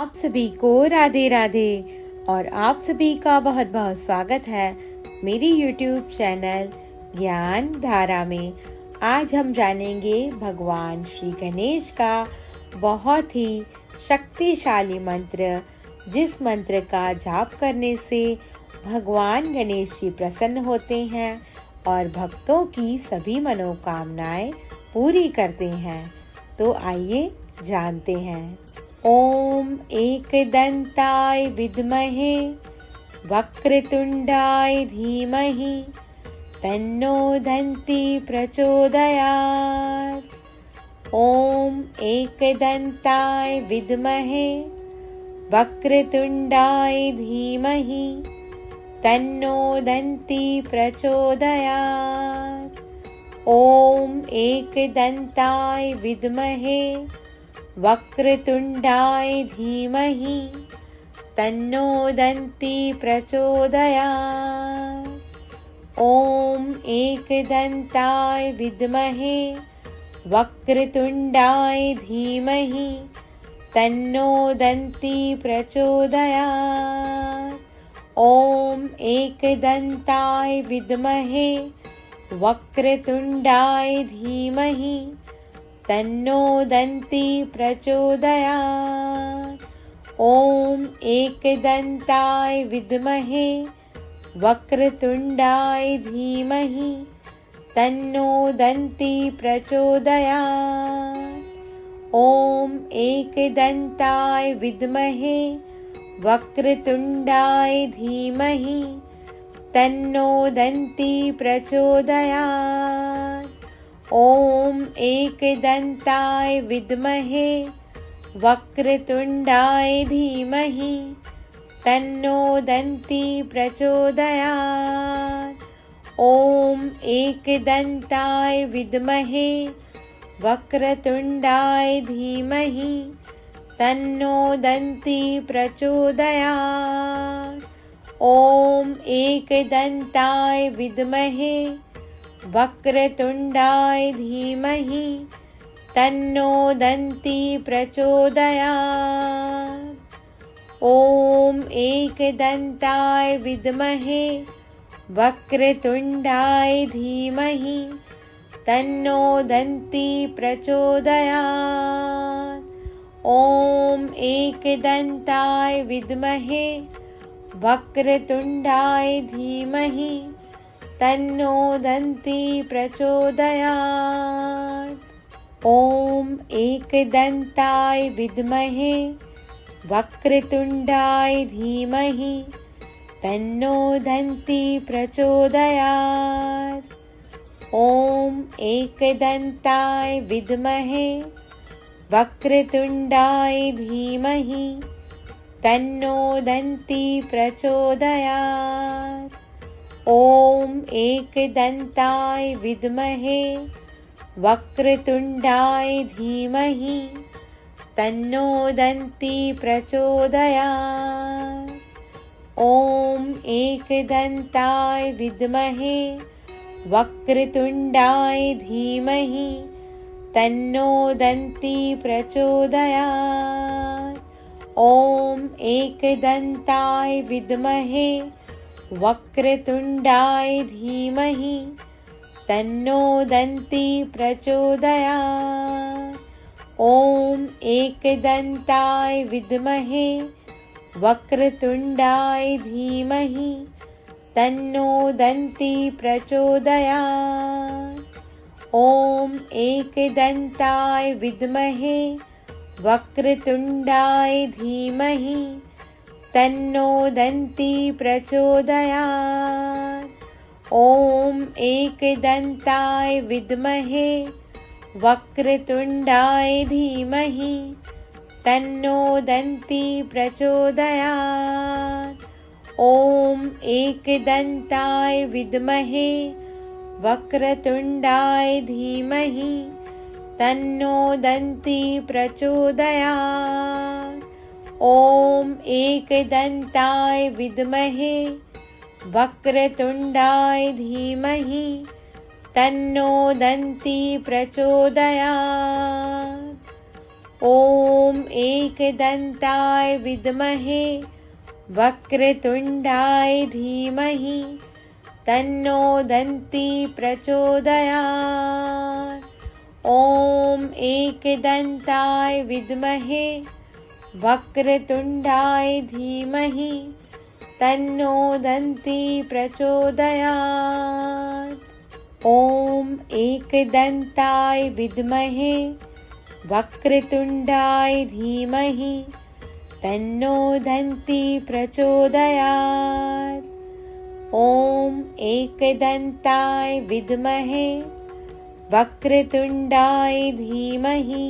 आप सभी को राधे राधे और आप सभी का बहुत बहुत स्वागत है मेरी YouTube चैनल ज्ञान धारा में। आज हम जानेंगे भगवान श्री गणेश का बहुत ही शक्तिशाली मंत्र, जिस मंत्र का जाप करने से भगवान गणेश जी प्रसन्न होते हैं और भक्तों की सभी मनोकामनाएं पूरी करते हैं। तो आइए जानते हैं। ओम एकदंताय विद्महे वक्रतुंडाय धीमहि तन्नो दन्ति प्रचोदयात्। ओम एकदंताय विद्महे वक्रतुंडाय धीमहि तन्नो दन्ति प्रचोदयात्। ओम एकदंताय विद्महे वक्रतुंडाय धीमहि तन्नो दन्ति प्रचोदयात्। ओम एकदंताय विद्महे वक्रतुंडाय धीमहि तन्नो दन्ति प्रचोदयात्। ओम एकदंताय विद्महे वक्रतुंडाय धीमहि तन्नो दन्ति प्रचोदयात्। ओम एकदंताय विद्महे वक्रतुंडाय धीमहि तन्नो दन्ति प्रचोदयात्। ओम एकदंताय विद्महे वक्रतुंडाय धीमहि तन्नो दन्ति प्रचोदयात्। ओम एकदंताय विद्महे वक्रतुंडाय धीमहि तन्नो दन्ति प्रचोदयात्। ओम एकदंताय विद्महे वक्रतुंडाय धीमहि तन्नो दन्ति प्रचोदयात्। ओम एकदंताय विद्महे वक्रतुंडाय धीमहि तन्नो दन्ति प्रचोदयात्। ओम एकदंताय विद्महे वक्रतुंडाय धीमहि तन्नो दन्ति प्रचोदयात्। ओम एकदंताय विद्महे वक्रतुंडाय धीमहि तन्नो दन्ति प्रचोदयात्। ओम एकदंताय विद्महे वक्रतुंडाय धीमहि तन्नो दन्ति प्रचोदयात्। ओम एकदंताय विद्महे वक्रतुंडाय धीमहि तन्नो दन्ति प्रचोदयात्। ओम एकदंताय विद्महे वक्रतुंडाय धीमहि तन्नो दन्ति प्रचोदयात्। ओम एकदंताय विद्महे वक्रतुंडाय धीमहि तन्नो दन्ति प्रचोदयात्। ओम एकदंताय विद्महे वक्रतुंडाय धीमहि तन्नो दन्ति प्रचोदयात्। ओम एकदंताय विद्महे वक्रतुंडाय धीमहि तन्नो दन्ति प्रचोदयात्। ओम एकदंताय विद्महे वक्रतुंडाय धीमहि तन्नो दन्ति प्रचोदयात्। ओम एकदंताय विद्महे वक्रतुंडाय धीमहि तन्नो दन्ति प्रचोदयात्। ओम एकदंताय विद्महे वक्रतुंडाय धीमहि तन्नो दन्ति प्रचोदयात्। ओम एकदंताय विद्महे वक्रतुंडाय धीमहि तन्नो दन्ति प्रचोदयात्। ॐ एकदन्ताय विद्महे वक्रतुण्डाय धीमहि तन्नो दन्ती प्रचोदयात्। ॐ एकदन्ताय विद्महे वक्रतुण्डाय धीमहि तन्नो दन्ती प्रचोदयात्। ॐ एकदन्ताय विद्महे वक्रतुण्डाय धीमहि तन्नो दन्ती प्रचोदयात्। ॐ एकदन्ताय विद्महे वक्रतुण्डाय धीमहि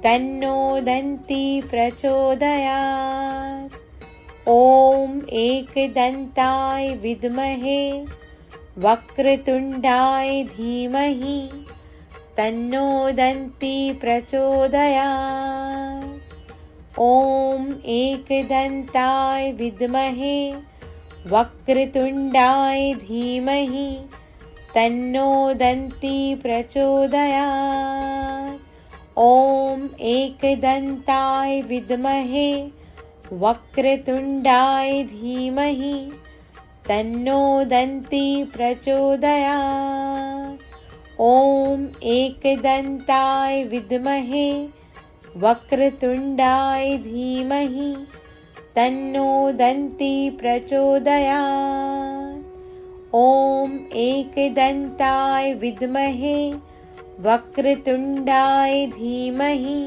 तन्नो दन्ती प्रचोदयात्। ॐ एकदन्ताय विद्महे वक्रतुण्डाय धीमहि तन्नो दन्ती प्रचोदयात्। ॐ एकदन्ताय विद्महे वक्रतुण्डाय धीमहि तन्नो दन्ती प्रचोदयात्। ॐ एकदन्ताय विद्महे वक्रतुण्डाय धीमहि तन्नो दन्ती प्रचोदयात्। ॐ एकदन्ताय विद्महे वक्रतुण्डाय धीमहि तन्नो दन्ती प्रचोदयात्। ॐ एकदन्ताय विद्महे वक्रतुण्डाय धीमहि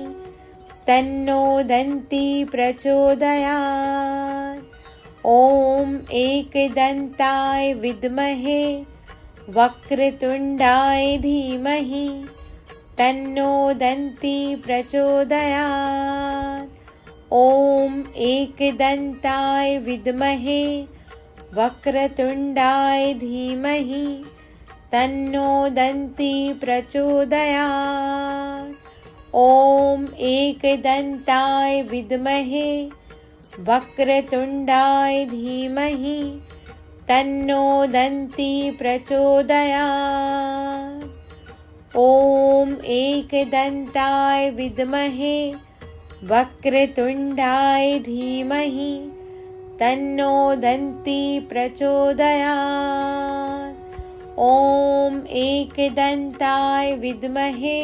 तन्नो दन्ती प्रचोदयात्। ॐ एकदन्ताय विद्महे वक्रतुण्डाय धीमहि तन्नो दन्ती प्रचोदयात्। ॐ एकदन्ताय विद्महे वक्रतुण्डाय धीमहि तन्नो दन्ती प्रचोदयात्। ॐ एकदन्ताय विद्महे वक्रतुण्डाय धीमहि तन्नो दन्ती प्रचोदयात्। ॐ एकदन्ताय विद्महे वक्रतुण्डाय धीमहि तन्नो दन्ती प्रचोदयात्। ॐ एकदन्ताय विद्महे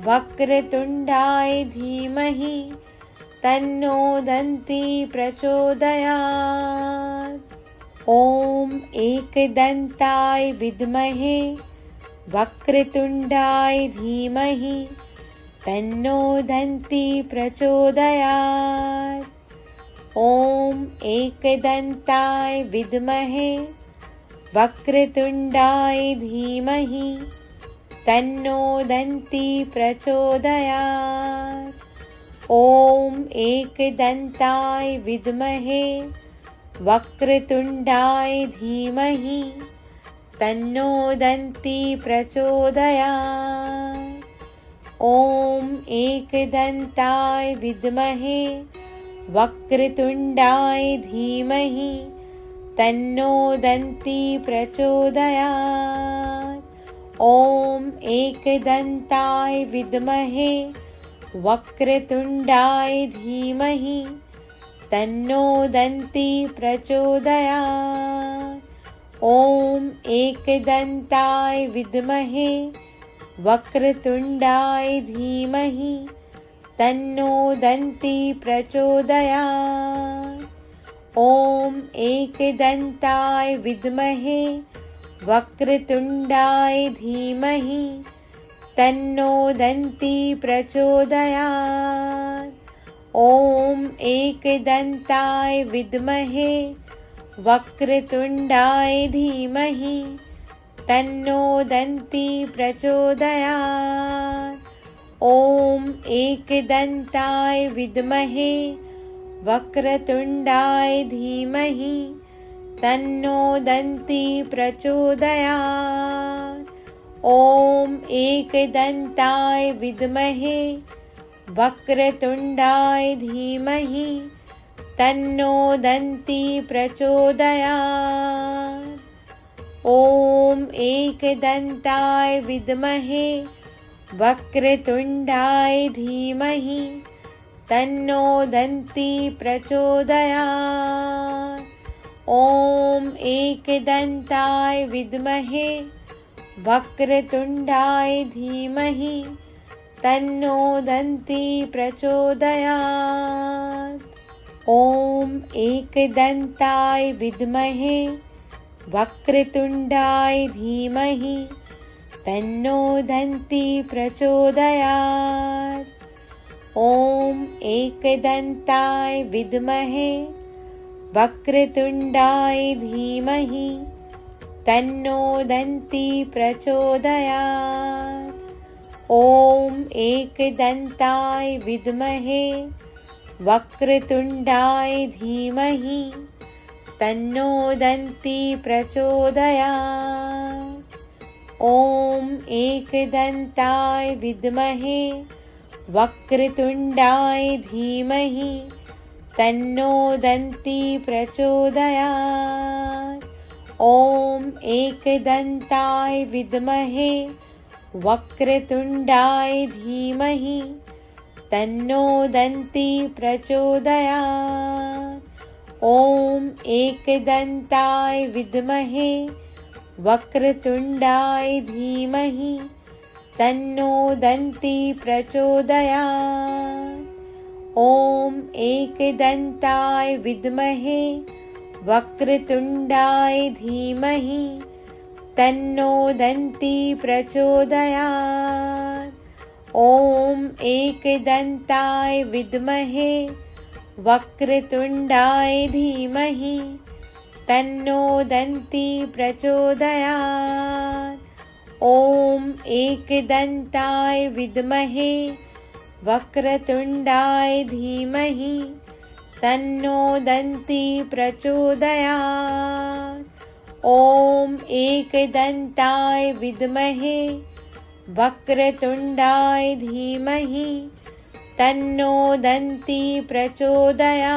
वक्रतुण्डाय धीमहि तन्नो दन्ती प्रचोदयात्। ॐ एकदन्ताय विद्महे वक्रतुण्डाय धीमहि तन्नो दन्ती प्रचोदयात्। ॐ एकदन्ताय विद्महे वक्रतुण्डाय धीमहि तन्नो दन्ती प्रचोदयात्। ॐ एकदन्ताय विद्महे वक्रतुण्डाय धीमहि तन्नो दन्ती प्रचोदयात्। ॐ एकदन्ताय विद्महे वक्रतुण्डाय धीमहि तन्नो दन्ती प्रचोदयात्। ॐ एकदन्ताय विद्महे वक्रतुण्डाय धीमहि तन्नो दन्ती प्रचोदयात्। ॐ एकदन्ताय विद्महे वक्रतुण्डाय धीमहि तन्नो दन्ती प्रचोदयात्। ॐ एकदन्ताय विद्महे वक्रतुण्डाय धीमहि तन्नो दन्ती प्रचोदयात्। ॐ एकदन्ताय विद्महे वक्रतुण्डाय धीमहि तन्नो दन्ती प्रचोदयात्। ॐ एकदन्ताय विद्महे वक्रतुण्डाय धीमहि तन्नो दन्ती प्रचोदयात्। ॐ एकदन्ताय विद्महे वक्रतुण्डाय धीमहि तन्नो दन्ती प्रचोदयात्। ॐ एकदन्ताय विद्महे वक्रतुण्डाय धीमहि तन्नो दन्ती प्रचोदयात्। ॐ एकदन्ताय विद्महे वक्रतुण्डाय धीमहि तन्नो दन्ती प्रचोदयात्। ॐ एकदन्ताय विद्महे वक्रतुण्डाय धीमहि तन्नो दन्ती प्रचोदयात्। ॐ एकदन्ताय विद्महे वक्रतुण्डाय धीमहि तन्नो दन्ती प्रचोदयात्। ॐ एकदन्ताय विद्महे वक्रतुण्डाय धीमहि तन्नो दन्ती प्रचोदयात्। ॐ एकदन्ताय विद्महे वक्रतुण्डाय धीमहि तन्नो दन्ती प्रचोदयात्। ॐ एकदन्ताय विद्महे वक्रतुण्डाय धीमहि तन्नो दन्ती प्रचोदयात्। ॐ एकदन्ताय विद्महे वक्रतुण्डाय धीमहि तन्नो दन्ती प्रचोदयात्। ॐ एकदन्ताय विद्महे वक्रतुण्डाय धीमहि तन्नो दन्ती प्रचोदयात्। ॐ एकदन्ताय विद्महे वक्रतुण्डाय धीमहि तन्नो दन्ती प्रचोदयात्। ॐ एकदन्ताय विद्महे वक्रतुण्डाय धीमहि तन्नो दन्ती प्रचोदयात्। ॐ एकदन्ताय विद्महे वक्रतुण्डाय धीमहि तन्नो दन्ती प्रचोदयात्।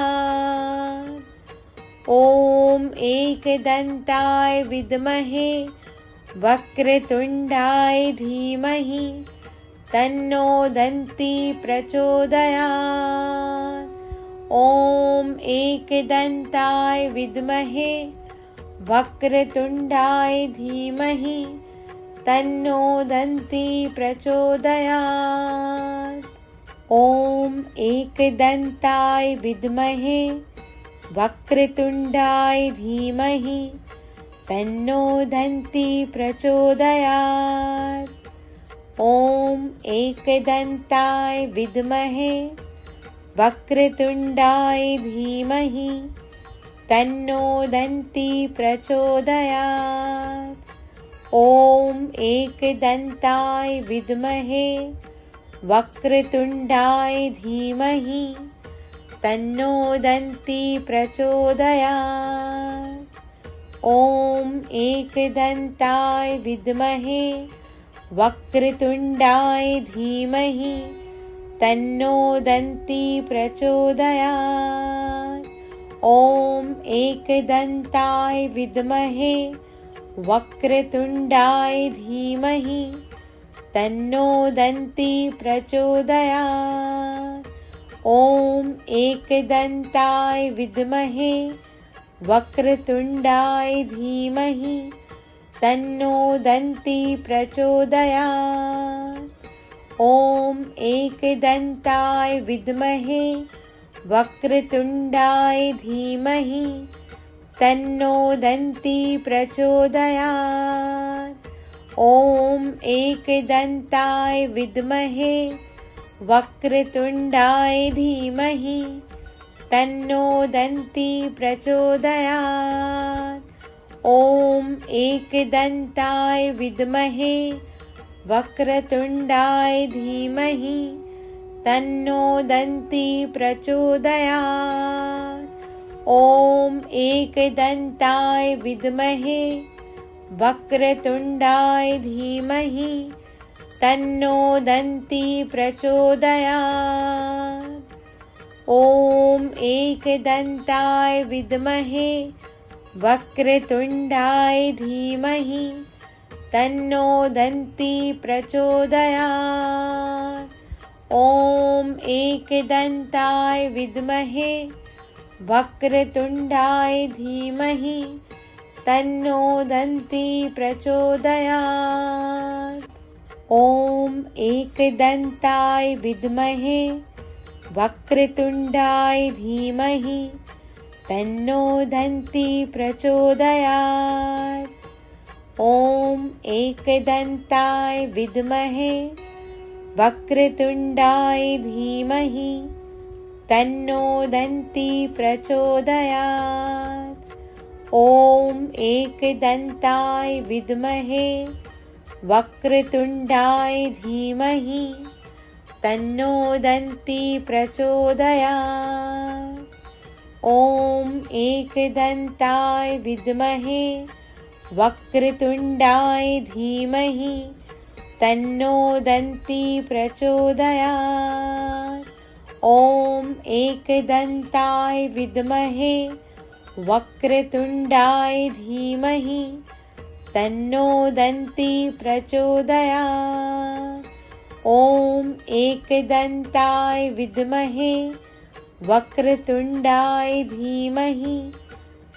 ॐ एकदन्ताय विद्महे वक्रतुण्डाय धीमहि तन्नो दन्ती प्रचोदयात्। ॐ एकदन्ताय विद्महे वक्रतुण्डाय धीमहि तन्नो दन्ती प्रचोदयात्। ॐ एकदन्ताय विद्महे वक्रतुण्डाय धीमहि तन्नो दन्ती प्रचोदयात्। ॐ एकदन्ताय विद्महे वक्रतुण्डाय धीमहि तन्नो दन्ती प्रचोदयात्। ॐ एकदन्ताय विद्महे वक्रतुण्डाय धीमहि तन्नो दन्ती प्रचोदयात्। ॐ एकदन्ताय विद्महे वक्रतुण्डाय धीमहि तन्नो दन्ती प्रचोदयात्। ॐ एकदन्ताय विद्महे वक्रतुण्डाय धीमहि तन्नो दन्ती प्रचोदयात्। ॐ एकदन्ताय विद्महे वक्रतुण्डाय धीमहि तन्नो दन्ती प्रचोदयात्। ॐ एकदन्ताय विद्महे वक्रतुण्डाय धीमहि तन्नो दन्ती प्रचोदयात्। ॐ एकदन्ताय विद्महे वक्रतुण्डाय धीमहि तन्नो दन्ती प्रचोदयात्। ॐ एकदन्ताय विद्महे वक्रतुण्डाय धीमहि तन्नो दन्ती प्रचोदयात्। ॐ एकदन्ताय विद्महे वक्रतुण्डाय धीमहि तन्नो दन्ती प्रचोदयात्। ॐ एकदन्ताय विद्महे वक्रतुण्डाय धीमहि तन्नो दन्ती प्रचोदयात्। ॐ एकदन्ताय विद्महे वक्रतुण्डाय धीमहि तन्नो दन्ती प्रचोदयात्। ॐ एकदन्ताय विद्महे वक्रतुण्डाय धीमहि तन्नो दन्ती प्रचोदयात्। ॐ एकदन्ताय विद्महे वक्रतुण्डाय धीमहि तन्नो दन्ती प्रचोदयात्। ॐ एकदन्ताय विद्महे वक्रतुण्डाय धीमहि तन्नो दन्ती प्रचोदयात्। ॐ एकदन्ताय विद्महे वक्रतुण्डाय धीमहि तन्नो दन्ती प्रचोदयात्। ॐ एकदन्ताय विद्महे वक्रतुण्डाय धीमहि तन्नो दन्ती प्रचोदयात्। ॐ एकदन्ताय विद्महे वक्रतुण्डाय धीमहि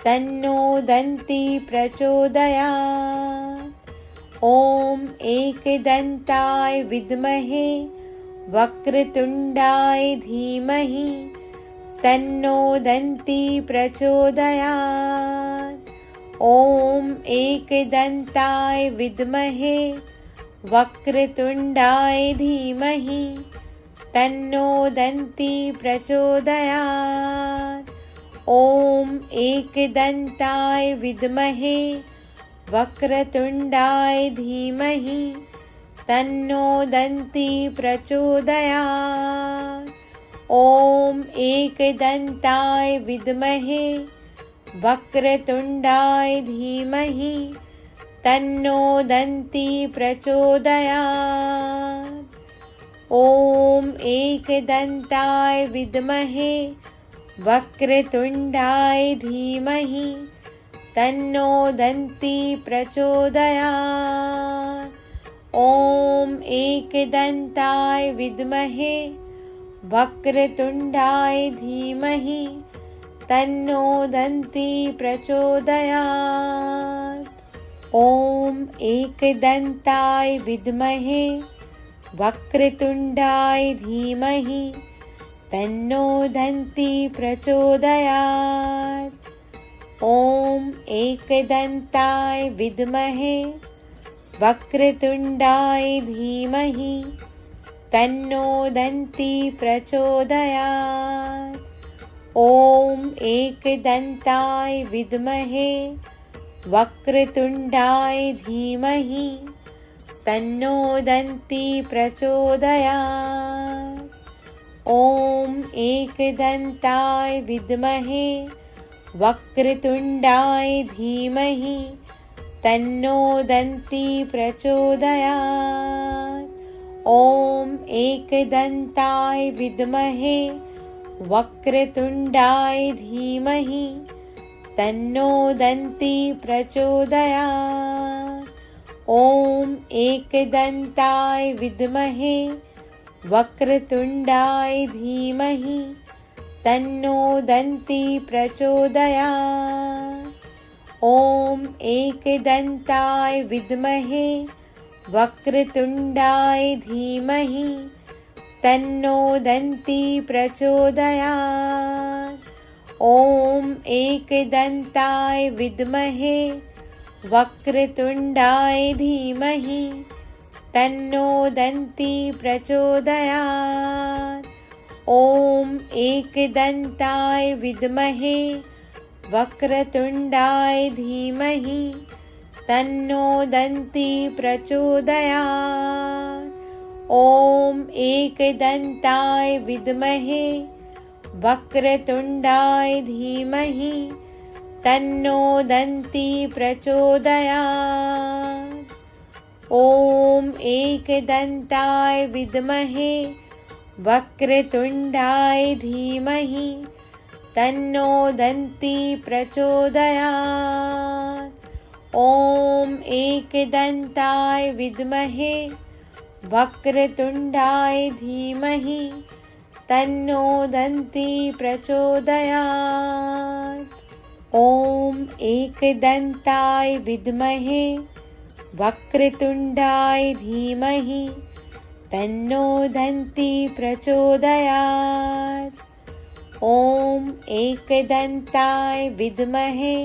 तन्नो दन्ती प्रचोदयात्। ॐ एकदन्ताय विद्महे वक्रतुण्डाय धीमहि तन्नो दन्ती प्रचोदयात्। ॐ एकदन्ताय विद्महे वक्रतुण्डाय धीमहि तन्नो दन्ती प्रचोदयात्। ॐ एकदन्ताय विद्महे वक्रतुण्डाय धीमहि तन्नो दन्ती प्रचोदयात्। ॐ एकदन्ताय विद्महे वक्रतुण्डाय धीमहि तन्नो दन्ती प्रचोदयात्। ॐ एकदन्ताय विद्महे वक्रतुण्डाय धीमहि तन्नो दन्ती प्रचोदयात्। ॐ एकदन्ताय विद्महे वक्रतुण्डाय धीमहि तन्नो दन्ती प्रचोदयात्। ॐ एकदन्ताय विद्महे वक्रतुण्डाय धीमहि तन्नो दन्ती प्रचोदयात्। ॐ एकदन्ताय विद्महे वक्रतुण्डाय धीमहि तन्नो दन्ती प्रचोदयात्। ॐ एकदन्ताय विद्महे वक्रतुण्डाय धीमहि तन्नो दन्ती प्रचोदयात्। ॐ एकदन्ताय विद्महे वक्रतुण्डाय धीमहि तन्नो दन्ती प्रचोदयात्। ॐ एकदन्ताय विद्महे वक्रतुण्डाय धीमहि तन्नो दन्ती प्रचोदयात्। ॐ एकदन्ताय विद्महे वक्रतुण्डाय धीमहि तन्नो दन्ती प्रचोदयात्। ॐ एकदन्ताय विद्महे वक्रतुण्डाय धीमहि तन्नो दन्ती प्रचोदयात्। ॐ एकदन्ताय विद्महे वक्रतुण्डाय धीमहि तन्नो दन्ती प्रचोदयात्। ॐ एकदन्ताय विद्महे वक्रतुण्डाय धीमहि तन्नो दन्ती प्रचोदयात्। ॐ एकदन्ताय विद्महे वक्रतुण्डाय धीमहि तन्नो दन्ती प्रचोदयात्। ॐ एकदन्ताय विद्महे वक्रतुण्डाय धीमहि तन्नो दन्ती प्रचोदयात्। ॐ एकदन्ताय विद्महे वक्रतुण्डाय धीमहि तन्नो दन्ती प्रचोदयात्। ॐ एकदन्ताय विद्महे वक्रतुण्डाय धीमहि तन्नो दन्ती प्रचोदयात्। ॐ एकदन्ताय विद्महे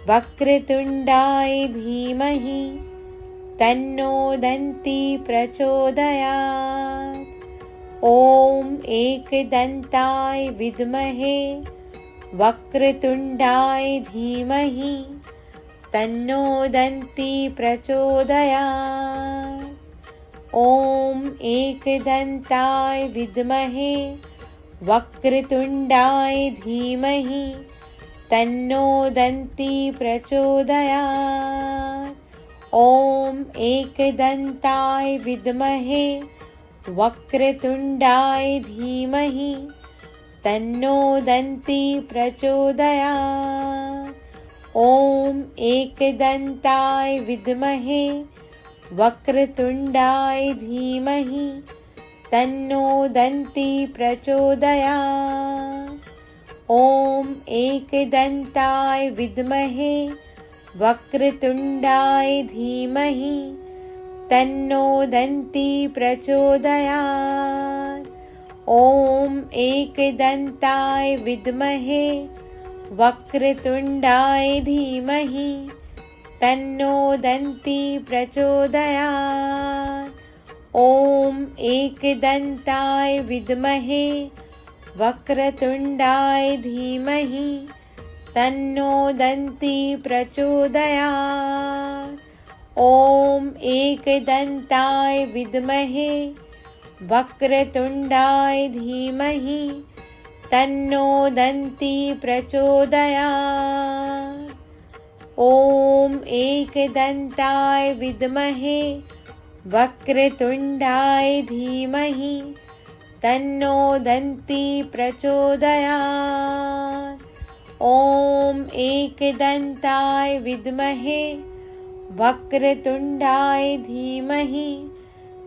वक्रतुण्डाय धीमहि तन्नो दन्ती प्रचोदयात्। ॐ एकदन्ताय विद्महे वक्रतुण्डाय धीमहि तन्नो दन्ती प्रचोदयात्। ॐ एकदन्ताय विद्महे वक्रतुण्डाय धीमहि तन्नो दन्ती प्रचोदयात्। ॐ एकदन्ताय विद्महे वक्रतुण्डाय धीमहि तन्नो दन्ती प्रचोदयात्। ॐ एकदन्ताय विद्महे वक्रतुण्डाय धीमहि तन्नो दन्ती प्रचोदयात्। ॐ एकदन्ताय विद्महे वक्रतुण्डाय धीमहि तन्नो दन्ती प्रचोदयात्। ॐ एकदन्ताय विद्महे वक्रतुण्डाय धीमहि तन्नो दन्ती प्रचोदयात्। ॐ एकदन्ताय विद्महे वक्रतुण्डाय धीमहि तन्नो दन्ती प्रचोदयात्। ॐ एकदन्ताय विद्महे वक्रतुण्डाय धीमहि तन्नो दन्ती प्रचोदयात्। ॐ एकदन्ताय विद्महे वक्रतुण्डाय धीमहि तन्नो दन्ती प्रचोदयात्। ॐ एकदन्ताय विद्महे वक्रतुण्डाय धीमहि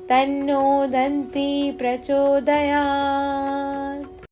तन्नो दन्ती प्रचोदयात्।